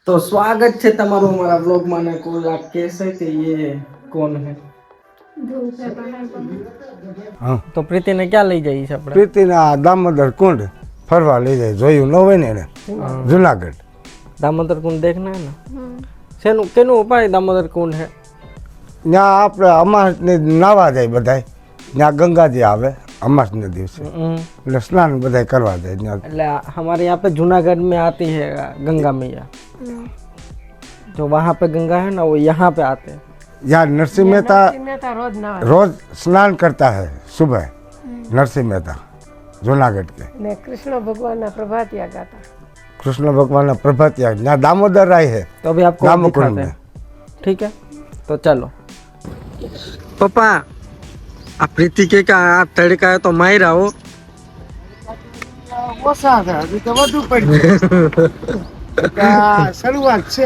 तो स्वागत है તમારું हमारा ब्लॉग में को लाग कैसे कि ये कौन है हाँ तो प्रीति ने क्या લઈ જઈ છે આપણે પ્રીતિના દામોદર કુંડ ફરવા લઈ જાય જોયું ન હોય ને એને જુનાગઢ दामोदर कुंड देखना है ना શેનું કેનું ઉપાય દામોદર કુંડ है ત્યાં આપણે અમાસને નાવા જાય બધાય ત્યાં ગંગાજી આવે અમાસને દિવસે એટલે સ્નાન બધાય કરવા જાય ત્યાં એટલે हमारे यहाँ पे जूनागढ़ में आती है गंगा मैया जो वहाँ पे गंगा है ना वो यहाँ पे आते हैं यहाँ नरसिंह मेहता रोज स्नान करता है सुबह नरसिंह मेहता जूनागढ़ के ने कृष्ण भगवान प्रभातिया गाता कृष्ण भगवान प्रभातिया यहाँ दामोदर राय है तो अभी आपको दामोकुंड दिखाते में हैं ठीक है तो चलो पापा आप प्रीति के का आप तड़का है तो मायरा हो ઓછા છે હજી તો વધુ પડી શરૂઆત છે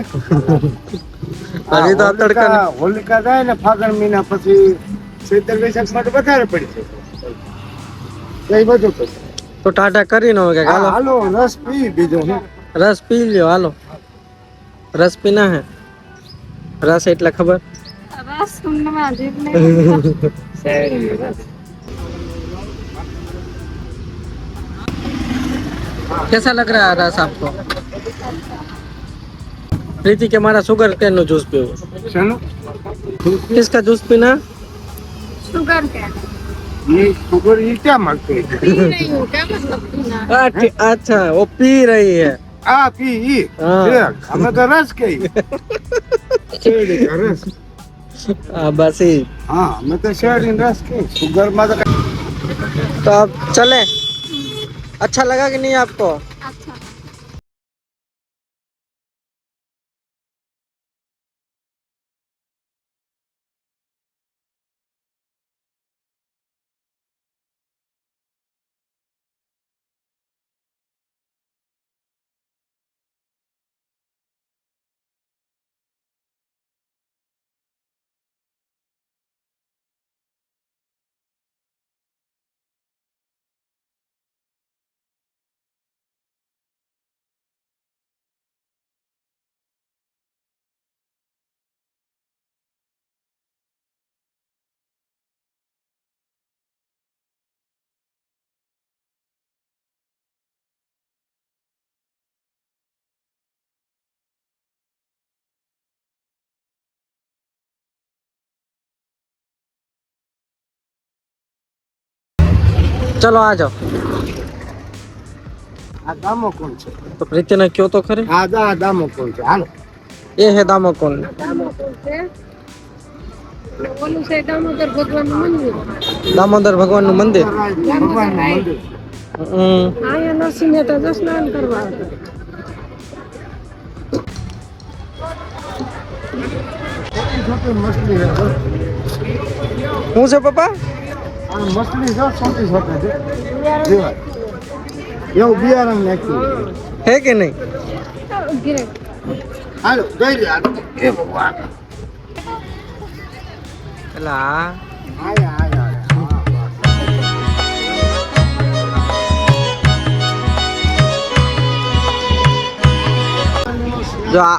હજી તો આ તડકા હોલિકા જાય ને ફાગણ મહિના પછી ચૈત્ર વૈશાખ માટે વધારે પડી છે એ બધું પડી તો ટાટા કરી નો કે હાલો હાલો રસ પી બીજો હું रस पी लो हालो रस पीना है रस એટલે ખબર रस सुनने में अजीब नहीं सही रस कैसा लग रहा है रस आपको प्रीति के हमारा शुगर केन नो जूस पीओ શેનું किसका जूस पीना शुगर क्या ये शुगर ये क्या मांगते हैं पी रही हूँ क्या मतलब पीना अच्छा वो पी रही है आ पी ई हाँ। हमें तो रस के શેરડી का रस बस ही हाँ हमें तो शहरी रस के शुगर में तो तो अब चले अच्छा लगा कि नहीं आपको अच्छा चलो आ जाओ આ દામો કોણ છે तो प्रीति ने क्यों तो खरी આ દામો કોણ છે હાલો ये है दामोकुंड दामोदर से बोलू से दामोदर भगवान मंदिर दामोदर भगवान નું મંદિર ભગવાનનું મંદિર आया नरसिंह मेहता जो स्नान करवा छोटी मछली है बस। હું છે પપ્પા આ મછલી છે छोटी छोटी છે જેવા એવું બિયારણ નાખ્યું है कि नहीं गिरे હાલો જઈ લે હાલો એ ભગવાન એલા આયા આયા જો આ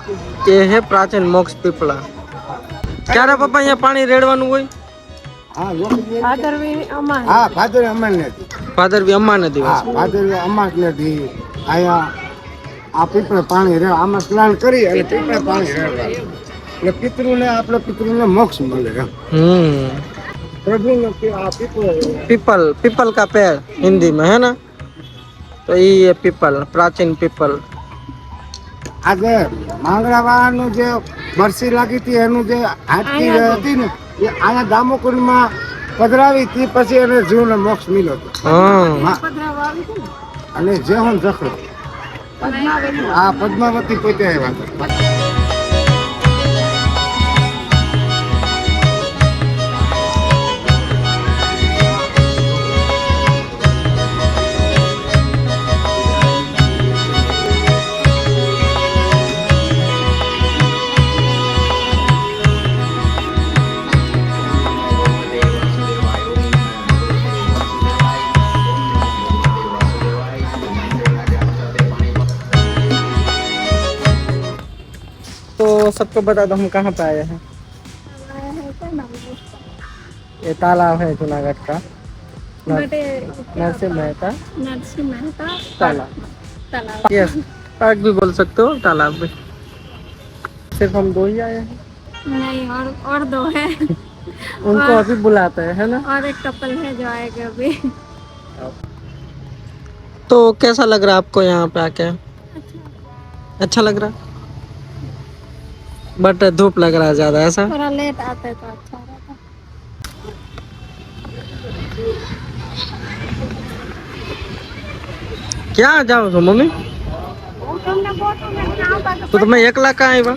એ હે પ્રાચીન મોક્ષ પીપળા ક્યારે પપ્પા અહીંયા પાણી રેડવાનું હોય હા લોકો भादरवी अमा હા ભાદરવી અમાસ નથી ભાદરવી અમ્માના દિવસ હા ભાદરવી અમાસ નથી આયા આ પીપળે પાણી રે આમાં સ્નાન કરી અને પીપળે પાણી રેડવાનું એટલે પિતૃને આપણે પિતૃને મોક્ષ મળે એમ પ્રભુને આ પીપળો पीपल पीपल का पेड़ हिंदी में है ना तो ये पीपल प्राचीन पीपल આજે માંગણાવાળાનું જે બરસી લાગી હતી એનું જે હાથથી હતી ને એ આયા દામોકુંડમાં પધરાવી હતી પછી એને જીવને મોક્ષ મળ્યો હતો हाँ અને જે હું જખડો આ પદ્માવતી પોતે આવ્યા હતા सबको बता दो हम कहाँ पे आए हैं। ये तालाब है जूनागढ़ का, नरसिंह मेहता नरसिंह मेहता तालाब। तालाब। यस, पार्क भी बोल सकते हो, तालाब भी। सिर्फ हम दो ही आए हैं, नहीं और दो है। उनको अभी बुलाते हैं, है ना। और एक कपल है जो आएगा अभी। तो कैसा लग रहा है आपको यहाँ पे आके? अच्छा लग रहा, बट धूप लग रहा है ज्यादा, ऐसा। थोड़ा लेट आते तो अच्छा रहता। क्या जाओ तो मम्मी, तो તમે એકલા કાં આવ્યા?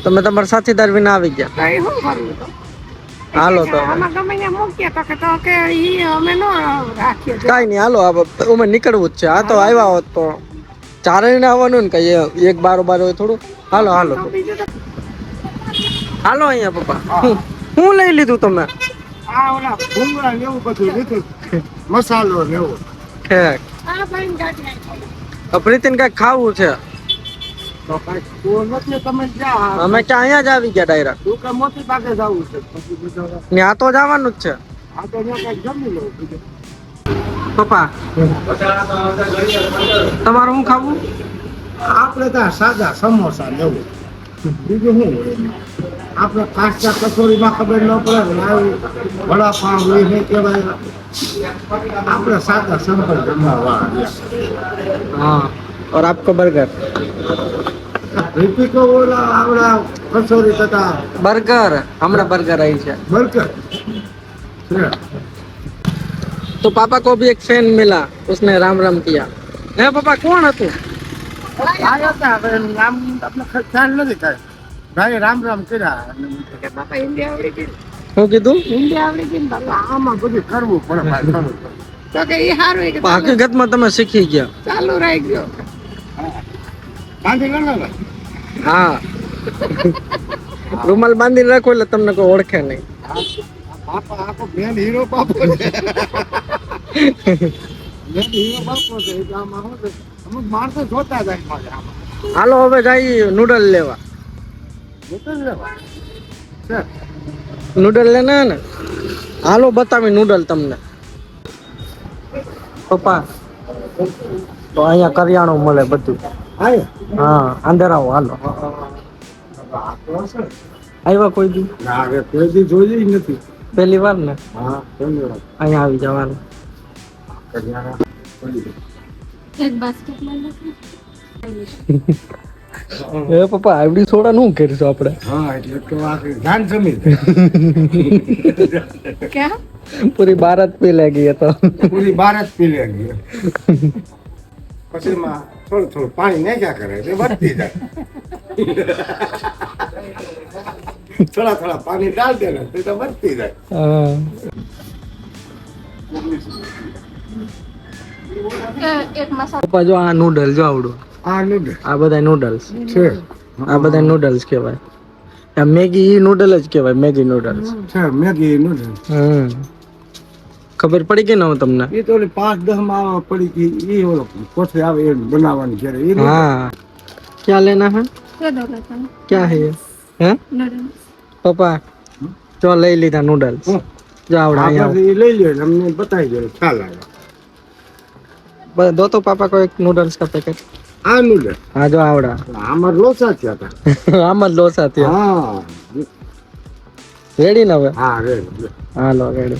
તમે તમારા સાથીદાર વિના આવી ગયા? હાલો તો કાઈ નહીં, હાલો અમે નીકળવું જ છે. આ તો આવ્યા હોત તો ચારે ને આવવાનું ને, કઈ એક બારો હોય થોડું. હાલો હાલો હાલો અહીંયા પપ્પા. હું લઈ લીધું તમે? આ ઓલા ભૂંગળા ને એવું બધું લીધું, મસાલો ને એવું. ઠેક. પ્રીતિન કઈ ખાવું છે? તો કાંઈ કોઈ નથી, તમે જ્યાં અમે ક્યાં અહીંયા જ આવી ગયા ડાયરેક્ટ. તું કે મોતી પાકે જવું છે ને આ તો જવાનું જ છે. આ તો ત્યાં કાંઈક જમી લઉં બીજું. પપ્પા તમારું શું ખાવું? આપણે ત્યાં સાદા સમોસા ને એવું, બીજું શું હોય? આપણે કાચા કચોરીમાં ખબર ન પડે ને આવી વડાપાવ હોય નહીં કહેવાય. આપણે સાદા સિમ્પલ જમવા हाँ, और आपको बर्गर? રીતિ તો ઓલા આવડા કચોરી તથા बर्गर, हमारा बर्गर आई है। બર્ગર છે. तो पापा को भी एक फैन मिला, उसने राम राम किया। है पापा कौन હતું? આયા હતા, હવે નામ આપણે ખ્યાલ નથી કાંઈ. ભાઈ રામ રામ કર્યા. બાપા હિન્દી આવડી ગઈ, શું કીધું? હિન્દી આવડી ગઈ ને બાપા. આમાં બધું કરવું પડે ભાઈ, કરવું પડે. તો કે એ સારું કે હકીકતમાં તમે શીખી ગયા. ચાલુ રહી ગયો. બાંધી લો ને ભાઈ. હા, રૂમાલ બાંધીને રાખો એટલે તમને કોઈ ઓળખે નહીં. બાપા આખો મેન હીરો બાપો છે. મેન હીરો બાપો છે એટલે આમાં શું છે, અમુક માણસો જોતા જાય મારે આમાં. હાલો હવે જઈએ નૂડલ લેવા. જોતા જ રહેવા. છે. નૂડલ લેના ને, હાલો બતાવી નૂડલ તમને. પપ્પા તો અહીંયા કરિયાણું મળે બધું. આયા? હા, અંદર આવો હાલો. આવ્યા કોઈ દી? ના હવે કોઈ દી જોઈ જ નથી. પહેલી વાર ને? હા, ધન્યવાદ. અહીંયા આવી જવાનું. કરિયાણા ખોલી દે. એક બાસ્કેટ માં નાખી. એ પપ્પા આવડી સોડા નું કરીશું આપણે? હા એટલે તો આ જાન જમીન ક્યાં પૂરી બારાત પી લાગી તો પૂરી બાર જ પી લે ગઈ. પછી માં થોડું પાણી નાખ્યા કરે એટલે વધતી જાય. થોડા પાણી ડાલ દે ને તો વધતી જાય. હા. એક મસાલા પપ્પા જો આ નૂડલ જો આવડું, આ નૂડલ આ બધા નૂડલ્સ છે. આ બધા નૂડલ્સ કહેવાય. આ મેગી ઈ નૂડલ જ કહેવાય, મેગી નૂડલ્સ. છે મેગી નૂડલ. ખબર પડી ગઈ ને હવે તમને? એ તો ઓલી 5-10 માં પડી ગઈ. એ ઓલો કોઠે આવે એ બનાવવાની ઘરે. એ हाँ, क्या लेना है? ये दो लेता हूँ क्या है ये? हैं नूडल्स पप्पा जो लई लीधा नूडल्स जो आवड़ा આપણે यहाँ એ લઈ લે અમને બતાવી દે ખ્યાલ આવે. दो तो पापा को एक नूडल्स का पैकेट. આ નૂડલ हाँ जो आवड़ा આમાં લોચા થયા હતા. आम लोसा थी. હા रेडी ना હવે? હા રે हाँ लो रेडी.